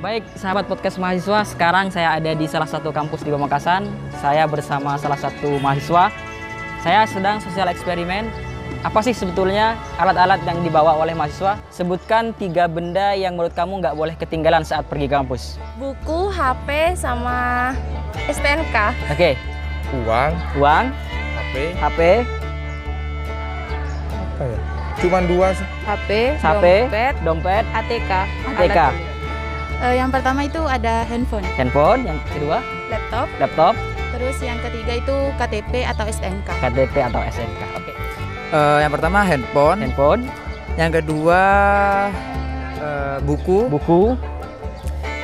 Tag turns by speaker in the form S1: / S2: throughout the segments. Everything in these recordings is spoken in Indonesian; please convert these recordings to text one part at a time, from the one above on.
S1: Baik, sahabat podcast mahasiswa, sekarang saya ada di salah satu kampus di Pamekasan. Saya bersama salah satu mahasiswa. Saya sedang sosial eksperimen. Apa sih sebetulnya alat-alat yang dibawa oleh mahasiswa? Sebutkan 3 benda yang menurut kamu nggak boleh ketinggalan saat pergi ke kampus.
S2: Buku, HP, sama STNK.
S1: Oke. Uang,
S3: HP, apa ya? Cuman 2 sih.
S2: HP,
S1: dompet,
S2: ATK.
S1: ATK.
S4: Yang pertama itu ada handphone,
S1: Yang kedua,
S4: laptop,
S1: laptop,
S4: terus yang ketiga itu KTP atau STNK.
S1: KTP atau SNK. Oke.
S5: Yang pertama handphone, yang kedua buku,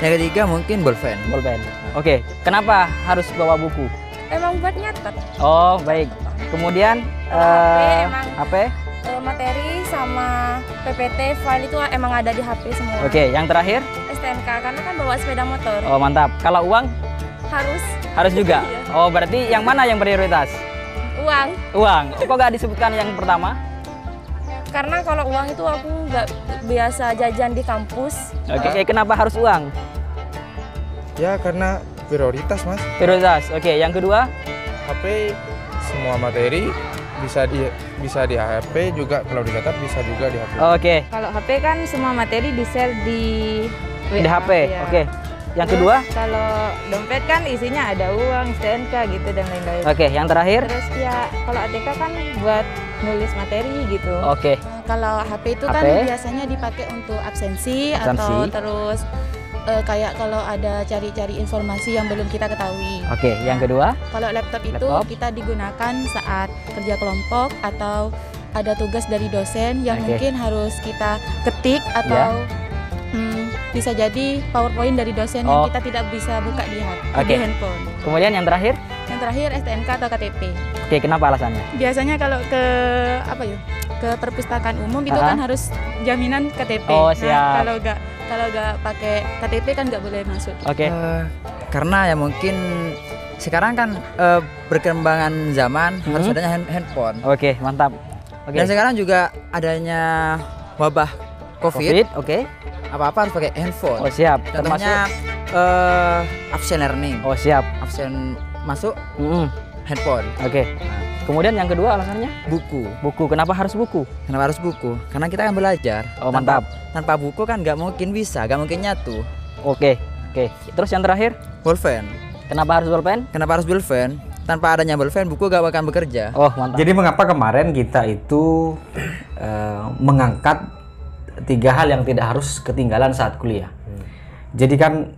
S5: yang ketiga mungkin bolpen.
S1: Oke, kenapa harus bawa buku?
S2: Emang buat nyatet.
S1: Oh, baik. Kemudian HP.
S2: Materi sama PPT file itu emang ada di HP semua.
S1: Oke, yang terakhir?
S2: STNK karena kan bawa sepeda motor.
S1: Oh, mantap. Kalau uang?
S2: Harus
S1: Juga.
S2: Iya.
S1: Oh, berarti yang mana yang prioritas?
S2: Uang.
S1: Kok nggak disebutkan yang pertama?
S2: Karena kalau uang itu aku nggak biasa jajan di kampus.
S1: Oke, kenapa harus uang?
S3: Ya karena prioritas, Mas.
S1: Prioritas. Oke, yang kedua?
S3: HP semua materi bisa di HP juga, kalau dicatat bisa juga di HP.
S1: Oke.
S6: Kalau HP kan semua materi di-share di WA.
S1: Di HP.
S6: Ya.
S1: Oke. Yang
S6: Terus,
S1: kedua?
S6: Kalau dompet kan isinya ada uang, STNK gitu dan lain-lain.
S1: Oke, yang terakhir?
S6: Terus ya kalau ATK kan buat nulis materi gitu.
S1: Oke.
S4: Kalau HP itu kan
S1: HP?
S4: biasanya dipakai untuk absensi atau terus kayak kalau ada cari-cari informasi yang belum kita ketahui.
S1: Oke, yang kedua?
S4: Kalau laptop itu
S1: Laptop?
S4: kita digunakan saat kerja kelompok atau ada tugas dari dosen yang
S1: Oke.
S4: mungkin harus kita ketik atau bisa jadi PowerPoint dari dosen yang kita tidak bisa buka di
S1: Oke.
S4: handphone.
S1: Kemudian yang terakhir?
S4: Yang terakhir STNK atau KTP.
S1: Oke, kenapa alasannya?
S4: Biasanya kalau ke ke perpustakaan umum itu kan harus jaminan KTP.
S1: Oh, siap.
S4: Nah, kalau nggak pakai KTP kan nggak boleh masuk.
S1: Oke.
S5: Karena ya mungkin sekarang kan berkembangan zaman harus adanya handphone.
S1: Oke, mantap. Oke.
S5: Dan sekarang juga adanya wabah COVID.
S1: Oke.
S5: Apa-apa harus pakai handphone.
S1: Oh, siap.
S5: Contohnya absen learning.
S1: Oh, siap.
S5: Absen masuk handphone.
S1: Oke. Kemudian yang kedua alasannya?
S5: Buku.
S1: Kenapa harus buku?
S5: Kenapa harus buku? Karena kita kan belajar.
S1: Oh, mantap.
S5: Tanpa buku kan nggak mungkin bisa, nggak mungkin nyatu.
S1: Oke. Terus yang terakhir?
S5: Bolpen.
S1: Kenapa harus bolpen?
S5: Kenapa harus bolpen? Tanpa adanya bolpen, buku gak akan bekerja.
S1: Oh, mantap.
S7: Jadi mengapa kemarin kita itu mengangkat 3 hal yang tidak harus ketinggalan saat kuliah. Jadi kan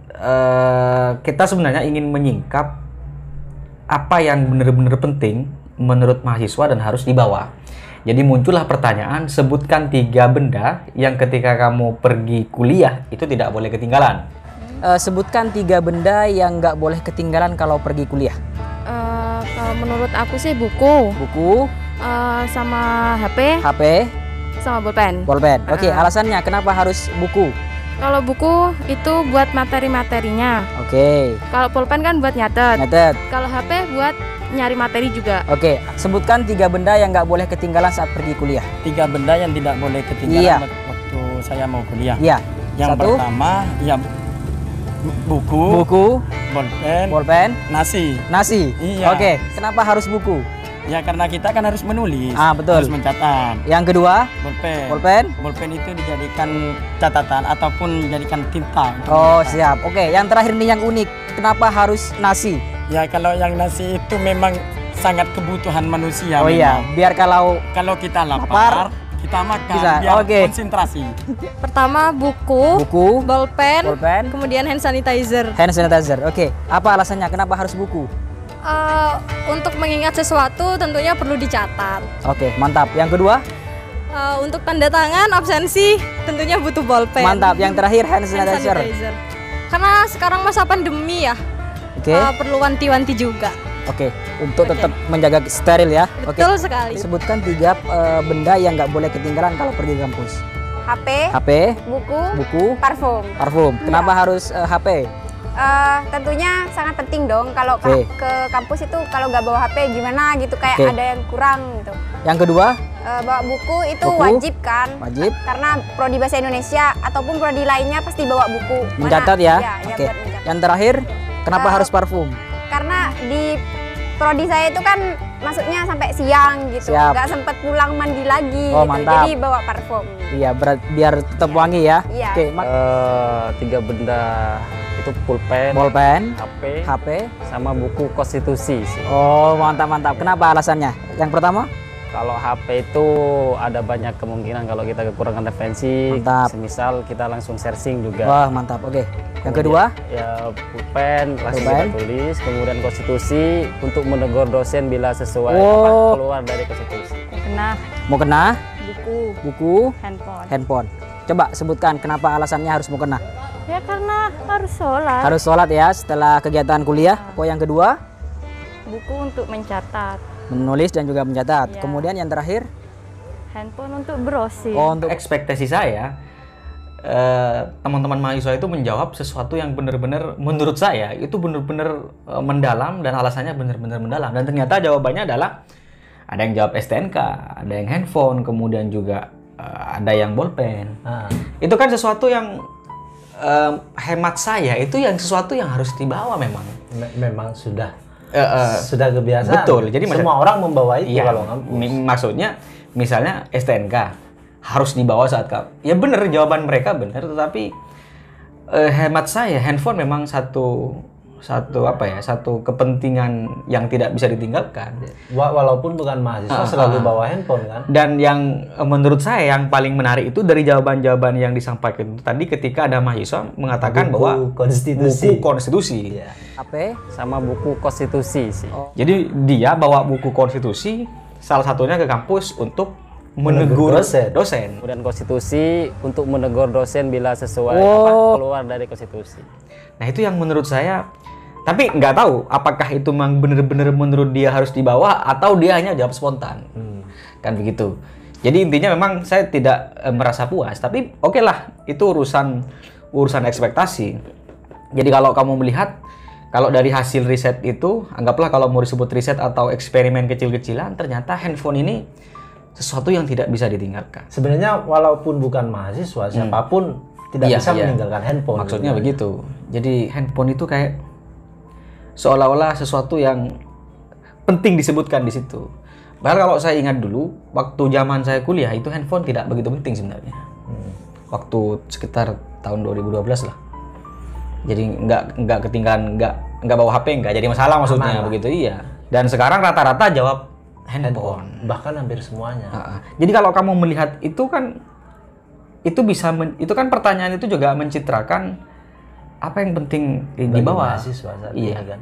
S7: kita sebenarnya ingin menyingkap apa yang benar-benar penting menurut mahasiswa dan harus dibawa. Jadi muncullah pertanyaan, sebutkan 3 benda yang ketika kamu pergi kuliah itu tidak boleh ketinggalan.
S1: Sebutkan 3 benda yang nggak boleh ketinggalan kalau pergi kuliah.
S2: Kalau menurut aku sih buku, sama HP, sama bolpen.
S1: Oke, alasannya kenapa harus buku?
S2: Kalau buku itu buat materi-materinya.
S1: Oke.
S2: Kalau pulpen kan buat nyatet. Kalau HP buat nyari materi juga.
S1: Oke, sebutkan 3 benda yang nggak boleh ketinggalan saat pergi kuliah.
S8: 3 benda yang tidak boleh ketinggalan waktu saya mau kuliah.
S1: Iya.
S8: Yang pertama ya buku, bolpen, nasi. Iya.
S1: Oke, kenapa harus buku?
S8: Ya karena kita kan harus menulis,
S1: betul.
S8: harus mencatat.
S1: Yang kedua?
S8: Bolpen itu dijadikan catatan ataupun dijadikan tinta.
S1: Oh, siap. Oke, yang terakhir nih yang unik. Kenapa harus nasi?
S8: Ya kalau yang nasi itu memang sangat kebutuhan manusia.
S1: Oh iya, biar kalau
S8: kita lapar kita makan
S1: bisa.
S8: Biar konsentrasi.
S2: Pertama buku, bolpen, kemudian hand sanitizer.
S1: Oke, apa alasannya? Kenapa harus buku?
S2: Untuk mengingat sesuatu tentunya perlu dicatat.
S1: Oke, mantap. Yang kedua?
S2: Untuk tanda tangan, absensi tentunya butuh bolpen.
S1: Mantap. Yang terakhir hand sanitizer.
S2: Karena sekarang masa pandemi ya.
S1: Oke.
S2: Perlu wanti-wanti juga.
S1: Oke, untuk tetap menjaga steril ya.
S2: Betul sekali.
S1: Sebutkan 3 benda yang nggak boleh ketinggalan kalau pergi ke kampus.
S9: HP,
S1: buku,
S9: parfum.
S1: Kenapa harus HP?
S9: Tentunya sangat penting dong kalau ke kampus itu kalau nggak bawa HP gimana gitu, kayak ada yang kurang gitu.
S1: Yang kedua?
S9: Bawa buku itu
S1: Buku?
S9: wajib kan?
S1: Wajib.
S9: Karena prodi bahasa Indonesia ataupun prodi lainnya pasti bawa buku.
S1: Mencatat ya?
S9: Iya,
S1: Oke.
S9: buat mencatat.
S1: Yang terakhir, kenapa
S9: Eh,
S1: harus parfum?
S9: Karena di prodi saya itu kan masuknya sampai siang gitu,
S1: Siap.
S9: nggak sempet pulang mandi lagi
S1: Oh,
S9: gitu.
S1: mantap.
S9: Jadi bawa parfum.
S1: Iya, biar tetap wangi ya.
S9: Iya.
S1: Oke,
S10: 3 benda itu pulpen,
S1: bolpen,
S10: HP,
S1: HP.
S10: sama buku konstitusi sih.
S1: Oh, mantap. Kenapa alasannya? Yang pertama?
S10: Kalau HP itu ada banyak kemungkinan kalau kita kekurangan referensi,
S1: Mantap.
S10: semisal kita langsung searching juga.
S1: Wah, mantap. Oke. Yang kedua?
S10: Ya pulpen, langsung
S1: Pulpen.
S10: kita tulis. Kemudian konstitusi untuk menegur dosen bila sesuai
S1: Oh.
S10: keluar dari konstitusi.
S2: Kena
S1: Mau kena? Buku,
S2: handphone.
S1: handphone. Coba sebutkan kenapa alasannya harus mau kena.
S2: Ya karena harus sholat.
S1: Harus sholat ya setelah kegiatan kuliah. Oh, yang kedua?
S2: Buku untuk mencatat.
S1: Menulis dan juga mencatat.
S2: Iya.
S1: Kemudian yang terakhir?
S2: Handphone untuk browsing.
S1: Oh, untuk
S7: Ekspektasi saya teman-teman mahasiswa itu menjawab sesuatu yang benar-benar menurut saya itu benar-benar mendalam dan alasannya benar-benar mendalam, dan ternyata jawabannya adalah ada yang jawab STNK, ada yang handphone, kemudian juga ada yang bolpen. Itu kan sesuatu yang hemat saya itu yang sesuatu yang harus dibawa memang.
S11: Memang sudah kebiasaan.
S7: Betul. Jadi
S11: semua orang membawa itu
S7: iya,
S11: kalau ngampus.
S7: maksudnya misalnya STNK harus dibawa saat ya bener, jawaban mereka bener, tetapi hemat saya handphone memang satu kepentingan yang tidak bisa ditinggalkan.
S11: Walaupun bukan mahasiswa selalu bawa handphone kan.
S7: Dan yang menurut saya yang paling menarik itu dari jawaban-jawaban yang disampaikan itu tadi ketika ada mahasiswa mengatakan bahwa buku konstitusi.
S11: Iya.
S1: HP
S10: Sama buku konstitusi sih.
S7: Jadi dia bawa buku konstitusi salah satunya ke kampus untuk menegur dosen.
S10: Kemudian konstitusi untuk menegur dosen bila sesuai keluar dari konstitusi.
S7: Nah itu yang menurut saya, tapi nggak tahu apakah itu memang benar-benar menurut dia harus dibawa atau dia hanya jawab spontan. Kan begitu. Jadi intinya memang saya tidak merasa puas, tapi oke lah, itu urusan ekspektasi. Jadi kalau kamu melihat, kalau dari hasil riset itu, anggaplah kalau mau disebut riset atau eksperimen kecil-kecilan, ternyata handphone ini sesuatu yang tidak bisa ditinggalkan.
S11: Sebenarnya walaupun bukan mahasiswa, siapapun tidak bisa meninggalkan handphone.
S7: Maksudnya begitu. Jadi handphone itu kayak seolah-olah sesuatu yang penting disebutkan di situ. Padahal kalau saya ingat dulu, waktu zaman saya kuliah itu handphone tidak begitu penting sebenarnya. Waktu sekitar tahun 2012 lah. Jadi nggak ketinggalan, nggak bawa HP, nggak jadi masalah maksudnya begitu, iya. Dan sekarang rata-rata jawab handphone.
S11: Bahkan hampir semuanya.
S7: Jadi kalau kamu melihat itu kan, itu bisa itu kan pertanyaan itu juga mencitrakan apa yang penting dibawa.
S11: Mahasiswa saat ini kan.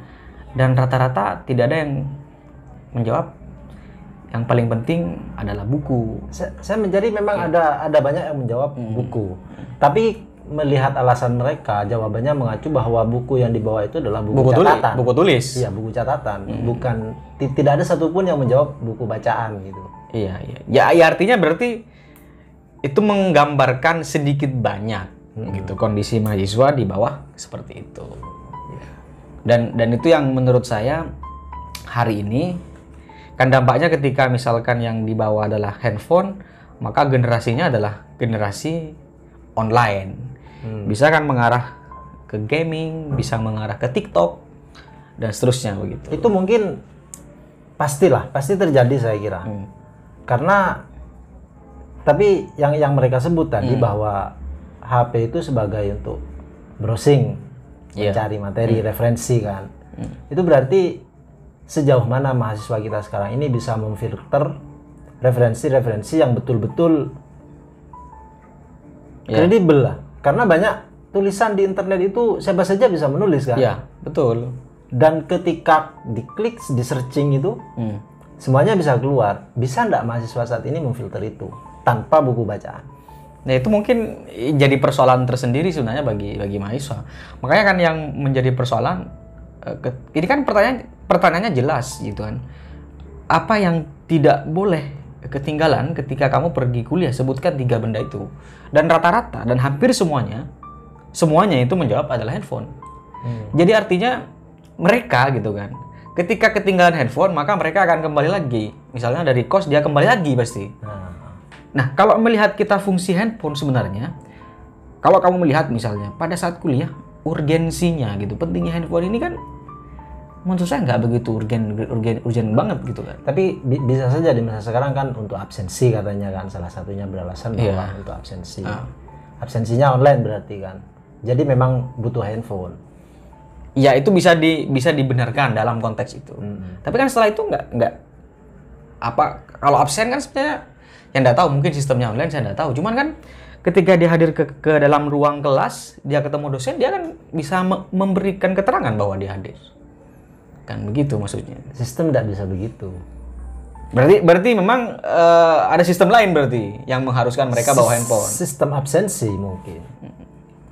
S7: Dan rata-rata tidak ada yang menjawab yang paling penting adalah buku.
S11: Saya menjadi memang ada banyak yang menjawab buku. Tapi melihat alasan mereka, jawabannya mengacu bahwa buku yang dibawa itu adalah buku catatan.
S7: Buku tulis.
S11: Iya, buku catatan. Bukan tidak ada satupun yang menjawab buku bacaan gitu.
S7: Iya. Ya artinya berarti itu menggambarkan sedikit banyak gitu kondisi mahasiswa di bawah seperti itu. Dan itu yang menurut saya hari ini kan dampaknya ketika misalkan yang dibawa adalah handphone, maka generasinya adalah generasi online. Bisa kan mengarah ke gaming, bisa mengarah ke TikTok dan seterusnya begitu.
S11: Itu mungkin pasti terjadi saya kira. Karena tapi yang mereka sebut tadi bahwa HP itu sebagai untuk browsing, mencari materi, referensi kan. Itu berarti sejauh mana mahasiswa kita sekarang ini bisa memfilter referensi-referensi yang betul-betul kredibel lah. Karena banyak tulisan di internet itu siapa saja bisa menulis kan.
S7: Iya, betul.
S11: Dan ketika diklik, di searching itu, semuanya bisa keluar. Bisa nggak mahasiswa saat ini memfilter itu tanpa buku bacaan?
S7: Nah itu mungkin jadi persoalan tersendiri sebenarnya bagi mahasiswa. Makanya kan yang menjadi persoalan, ini kan pertanyaannya jelas gitu kan. Apa yang tidak boleh ketinggalan ketika kamu pergi kuliah? Sebutkan 3 benda itu. Dan rata-rata dan hampir semuanya itu menjawab adalah handphone. Jadi artinya mereka gitu kan, Ketika ketinggalan handphone, maka mereka akan kembali lagi. Misalnya dari kos dia kembali lagi pasti. Nah, kalau melihat kita fungsi handphone sebenarnya, kalau kamu melihat misalnya pada saat kuliah, urgensinya gitu, pentingnya handphone ini kan menurut saya nggak begitu urgen banget gitu kan.
S11: Tapi bisa saja di masa sekarang kan untuk absensi katanya kan, salah satunya beralasan bahwa untuk absensi. Absensinya online berarti kan. Jadi memang butuh handphone.
S7: Ya itu bisa dibenarkan dalam konteks itu. Tapi kan setelah itu nggak apa, kalau absen kan sebenarnya yang nggak tahu, mungkin sistemnya online saya nggak tahu. Cuman kan ketika dia hadir ke dalam ruang kelas, dia ketemu dosen, dia kan bisa memberikan keterangan bahwa dia hadir. Kan begitu maksudnya.
S11: Sistem tidak bisa begitu.
S7: Berarti memang ada sistem lain berarti yang mengharuskan mereka bawa handphone.
S11: Sistem absensi mungkin.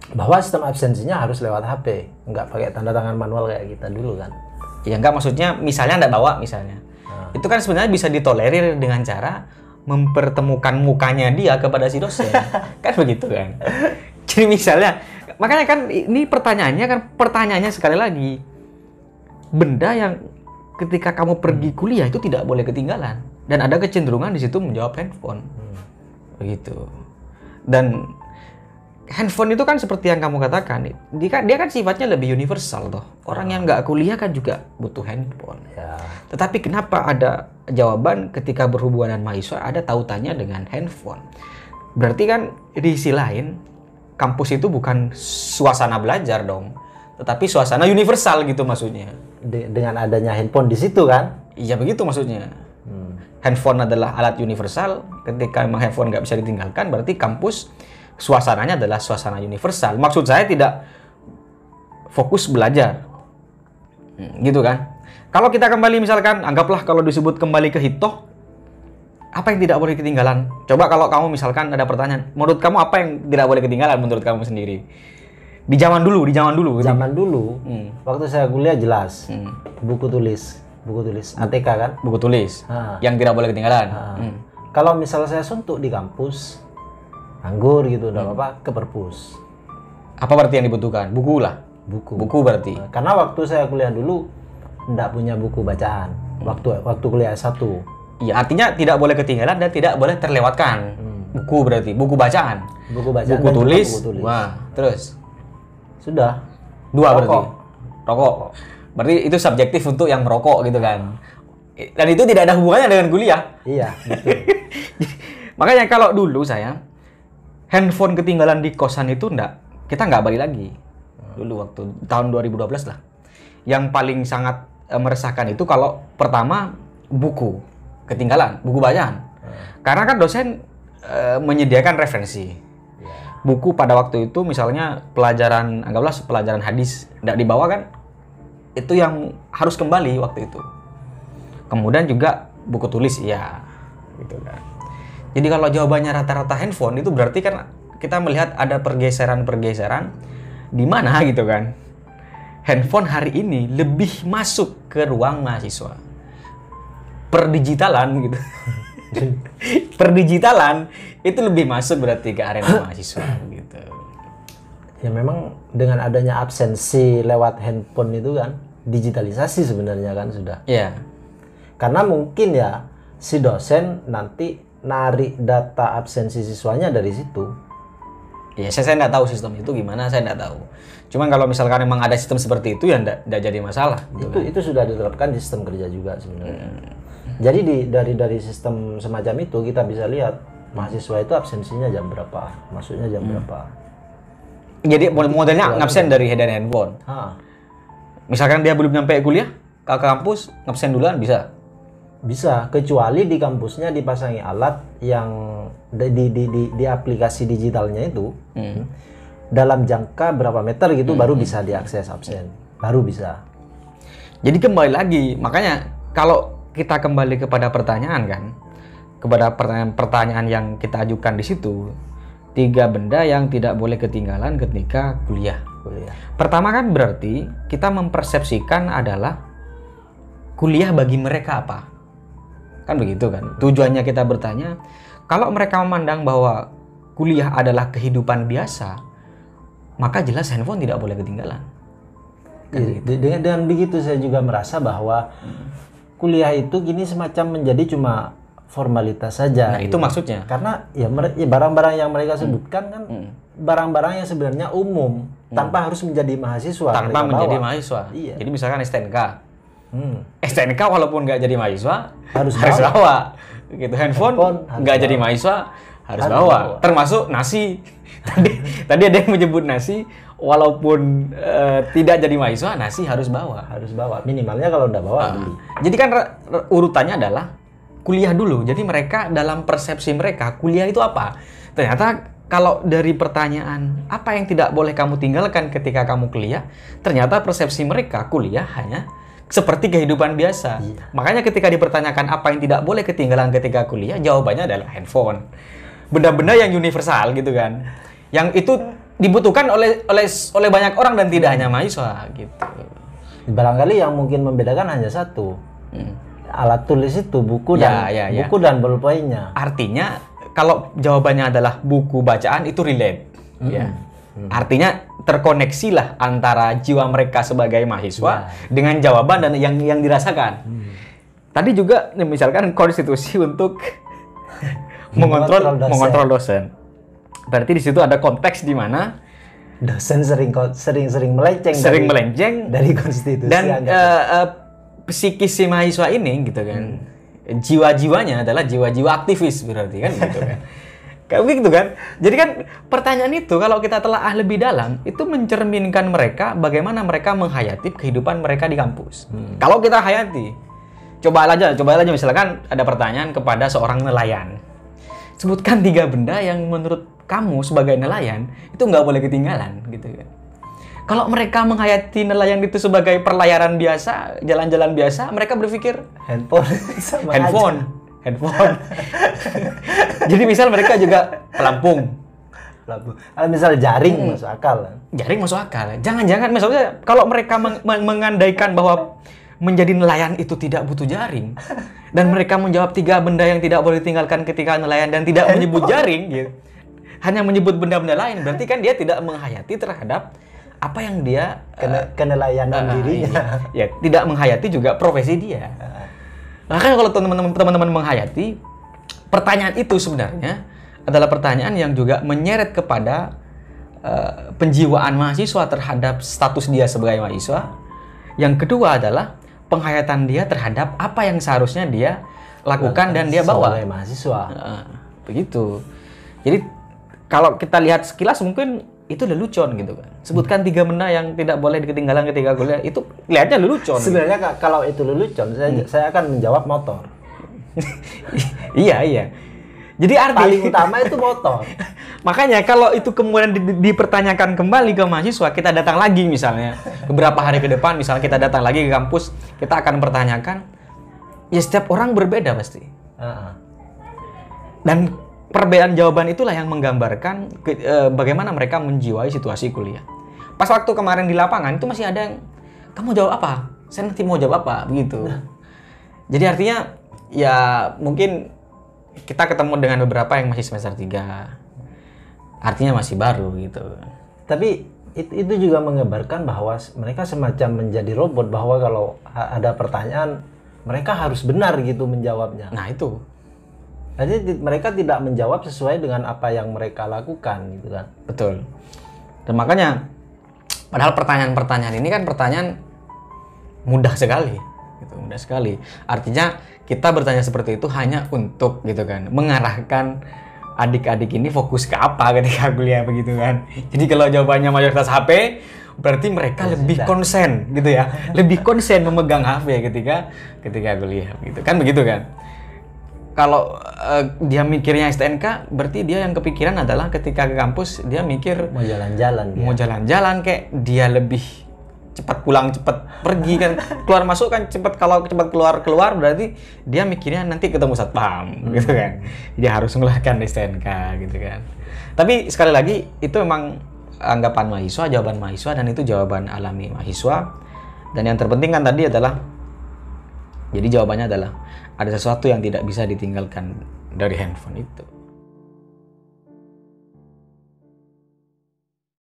S11: Bahwa sistem absensinya harus lewat HP, nggak pakai tanda tangan manual kayak kita dulu kan.
S7: Ya enggak, maksudnya misalnya nggak bawa misalnya. Itu kan sebenarnya bisa ditolerir dengan cara mempertemukan mukanya dia kepada si dosen. Kan begitu kan. Jadi misalnya, makanya kan ini pertanyaannya sekali lagi. Benda yang ketika kamu pergi kuliah itu tidak boleh ketinggalan. Dan ada kecenderungan di situ menjawab handphone. Begitu. Dan handphone itu kan seperti yang kamu katakan, dia kan sifatnya lebih universal toh. Orang yang nggak kuliah kan juga butuh handphone. Tetapi kenapa ada jawaban ketika berhubungan dengan mahasiswa ada tautannya dengan handphone? Berarti kan di sisi lain kampus itu bukan suasana belajar dong, tetapi suasana universal gitu maksudnya.
S11: Dengan adanya handphone di situ kan?
S7: Iya begitu maksudnya. Handphone adalah alat universal. Ketika memang handphone nggak bisa ditinggalkan, berarti kampus suasananya adalah suasana universal. Maksud saya tidak fokus belajar, gitu kan? Kalau kita kembali misalkan, anggaplah kalau disebut kembali ke hitoh, apa yang tidak boleh ketinggalan? Coba kalau kamu misalkan ada pertanyaan, menurut kamu apa yang tidak boleh ketinggalan menurut kamu sendiri? Di zaman dulu.
S11: Zaman dulu, waktu saya kuliah jelas, buku tulis ATK kan?
S7: Buku tulis, yang tidak boleh ketinggalan.
S11: Kalau misalnya saya suntuk di kampus, anggur gitu, udah apa ke perpus.
S7: Apa berarti yang dibutuhkan? Buku lah. Buku berarti.
S11: Karena waktu saya kuliah dulu enggak punya buku bacaan. Waktu kuliah S1.
S7: Iya, artinya tidak boleh ketinggalan dan tidak boleh terlewatkan. Buku berarti, buku bacaan.
S11: Buku bacaan.
S7: Buku tulis. Wah, terus
S11: sudah.
S7: Dua berarti. Rokok. Berarti itu subjektif untuk yang merokok gitu kan. Dan itu tidak ada hubungannya dengan kuliah.
S11: Iya, betul.
S7: Makanya kalau dulu saya handphone ketinggalan di kosan itu kita nggak balik lagi. Dulu waktu tahun 2012 lah. Yang paling sangat meresahkan itu kalau pertama buku ketinggalan, buku bacaan. Karena kan dosen menyediakan referensi. Buku pada waktu itu misalnya anggaplah pelajaran hadis tidak dibawa kan, itu yang harus kembali waktu itu. Kemudian juga buku tulis, ya, gitu kan. Jadi kalau jawabannya rata-rata handphone itu berarti kan kita melihat ada pergeseran di mana gitu kan. Handphone hari ini lebih masuk ke ruang mahasiswa. Perdigitalan gitu. Perdigitalan itu lebih masuk berarti ke arena mahasiswa gitu.
S11: Ya memang dengan adanya absensi lewat handphone itu kan digitalisasi sebenarnya kan sudah.
S7: Iya.
S11: Karena mungkin ya si dosen nanti narik data absensi siswanya dari situ.
S7: Ya saya nggak tahu sistem itu gimana, saya nggak tahu. Cuman kalau misalkan memang ada sistem seperti itu ya nggak jadi masalah. Gitu kan.
S11: Itu sudah diterapkan di sistem kerja juga sebenarnya. Jadi dari sistem semacam itu kita bisa lihat mahasiswa itu absensinya jam berapa, masuknya jam berapa.
S7: Jadi modelnya ngabsen dari handphone. Misalkan dia belum nyampe kuliah ke kampus, ngabsen duluan bisa.
S11: Bisa, kecuali di kampusnya dipasangi alat yang di aplikasi digitalnya itu dalam jangka berapa meter gitu baru bisa diakses absen, baru bisa.
S7: Jadi kembali lagi, makanya kalau kita kembali kepada pertanyaan kan, kepada pertanyaan yang kita ajukan di situ, 3 benda yang tidak boleh ketinggalan ketika kuliah. Pertama kan berarti kita mempersepsikan adalah kuliah bagi mereka apa? Kan begitu kan? Tujuannya kita bertanya, kalau mereka memandang bahwa kuliah adalah kehidupan biasa, maka jelas handphone tidak boleh ketinggalan. Kan
S11: Iya, dengan begitu saya juga merasa bahwa kuliah itu kini semacam menjadi cuma formalitas saja.
S7: Nah, itu maksudnya.
S11: Karena ya barang-barang yang mereka sebutkan kan barang-barang yang sebenarnya umum tanpa harus menjadi mahasiswa.
S7: Tanpa
S11: mereka
S7: menjadi
S11: bawa.
S7: mahasiswa.
S11: Iya.
S7: Jadi misalkan STNK. STNK walaupun nggak jadi mahasiswa harus
S11: bawa.
S7: bawa. Gitu. Handphone nggak jadi mahasiswa harus bawa. Termasuk nasi. Tadi ada yang menyebut nasi. Walaupun tidak jadi mahasiswa, nasi harus bawa.
S11: Harus bawa. Minimalnya kalau udah bawa beli.
S7: Jadi kan urutannya adalah kuliah dulu. Jadi mereka dalam persepsi mereka kuliah itu apa? Ternyata kalau dari pertanyaan apa yang tidak boleh kamu tinggalkan ketika kamu kuliah, ternyata persepsi mereka kuliah hanya seperti kehidupan biasa. Makanya ketika dipertanyakan apa yang tidak boleh ketinggalan ketika kuliah, jawabannya adalah handphone. Benda-benda yang universal gitu kan. Yang itu dibutuhkan oleh banyak orang dan tidak hanya mahasiswa gitu.
S11: Barangkali yang mungkin membedakan hanya satu. Alat tulis itu buku dan buku dan bolpoinnya.
S7: Artinya kalau jawabannya adalah buku bacaan itu relate. Ya. Artinya terkoneksilah antara jiwa mereka sebagai mahasiswa dengan jawaban dan yang dirasakan. Tadi juga misalkan konstitusi untuk mengontrol dosen. Berarti di situ ada konteks di mana
S11: dosen sering melenceng dari konstitusi
S7: dan psikis si mahasiswa ini gitu kan. Jiwa-jiwanya adalah jiwa-jiwa aktivis berarti kan gitu kan. Kayak gitu kan. Jadi kan pertanyaan itu kalau kita telaah lebih dalam itu mencerminkan mereka bagaimana mereka menghayati kehidupan mereka di kampus. Kalau kita hayati, coba aja misalkan ada pertanyaan kepada seorang nelayan. Sebutkan 3 benda yang menurut kamu sebagai nelayan itu nggak boleh ketinggalan gitu kan. Kalau mereka menghayati nelayan itu sebagai perlayaran biasa, jalan-jalan biasa, mereka berpikir
S11: handphone.
S7: Jadi misal mereka juga pelampung.
S11: Kalau misal jaring masuk akal.
S7: Jaring masuk akal. Jangan-jangan misalnya kalau mereka mengandaikan bahwa menjadi nelayan itu tidak butuh jaring dan mereka menjawab 3 benda yang tidak boleh ditinggalkan ketika nelayan dan tidak menyebut jaring gitu. Hanya menyebut benda-benda lain, berarti kan dia tidak menghayati terhadap apa yang dia
S11: kenelayanan dirinya.
S7: Ya, tidak menghayati juga profesi dia. Makanya kalau teman-teman menghayati, pertanyaan itu sebenarnya adalah pertanyaan yang juga menyeret kepada penjiwaan mahasiswa terhadap status dia sebagai mahasiswa. Yang kedua adalah penghayatan dia terhadap apa yang seharusnya dia lakukan dan dia bawa
S11: sebagai mahasiswa.
S7: Begitu. Jadi kalau kita lihat sekilas mungkin itu lelucon gitu kan. Sebutkan 3 benda yang tidak boleh ketinggalan ketika kuliah. Itu kelihatannya lelucon.
S11: Sebenarnya kalau itu lelucon, saya akan menjawab motor.
S7: Iya. Jadi
S11: paling utama itu motor.
S7: Makanya kalau itu kemudian dipertanyakan kembali ke mahasiswa, kita datang lagi misalnya beberapa hari ke depan, misalnya kita datang lagi ke kampus, kita akan pertanyakan, ya setiap orang berbeda pasti. Dan perbedaan jawaban itulah yang menggambarkan bagaimana mereka menjiwai situasi kuliah. Pas waktu kemarin di lapangan itu masih ada yang, kamu jawab apa? Saya nanti mau jawab apa? Begitu. Jadi artinya ya mungkin kita ketemu dengan beberapa yang masih semester 3. Artinya masih baru gitu.
S11: Tapi itu juga menggambarkan bahwa mereka semacam menjadi robot, bahwa kalau ada pertanyaan mereka harus benar gitu menjawabnya.
S7: Nah itu.
S11: Jadi mereka tidak menjawab sesuai dengan apa yang mereka lakukan gitu kan.
S7: Betul. Dan makanya padahal pertanyaan-pertanyaan ini kan pertanyaan mudah sekali gitu, mudah sekali. Artinya kita bertanya seperti itu hanya untuk gitu kan, mengarahkan adik-adik ini fokus ke apa ketika kuliah begitu kan. Jadi kalau jawabannya mayoritas HP, berarti mereka lebih konsen gitu ya. Lebih konsen memegang HP ketika kuliah gitu kan, begitu kan. Kalau dia mikirnya STNK, berarti dia yang kepikiran adalah ketika ke kampus dia mikir
S11: mau jalan-jalan.
S7: Mau jalan-jalan kayak dia lebih cepat pulang, cepat pergi kan, keluar masuk kan cepat, kalau cepat keluar berarti dia mikirnya nanti ketemu satpam gitu kan. Dia harus mengeluarkan STNK gitu kan. Tapi sekali lagi itu memang anggapan mahasiswa, jawaban mahasiswa, dan itu jawaban alami mahasiswa. Dan yang terpenting kan tadi adalah, jadi jawabannya adalah ada sesuatu yang tidak bisa ditinggalkan dari handphone itu.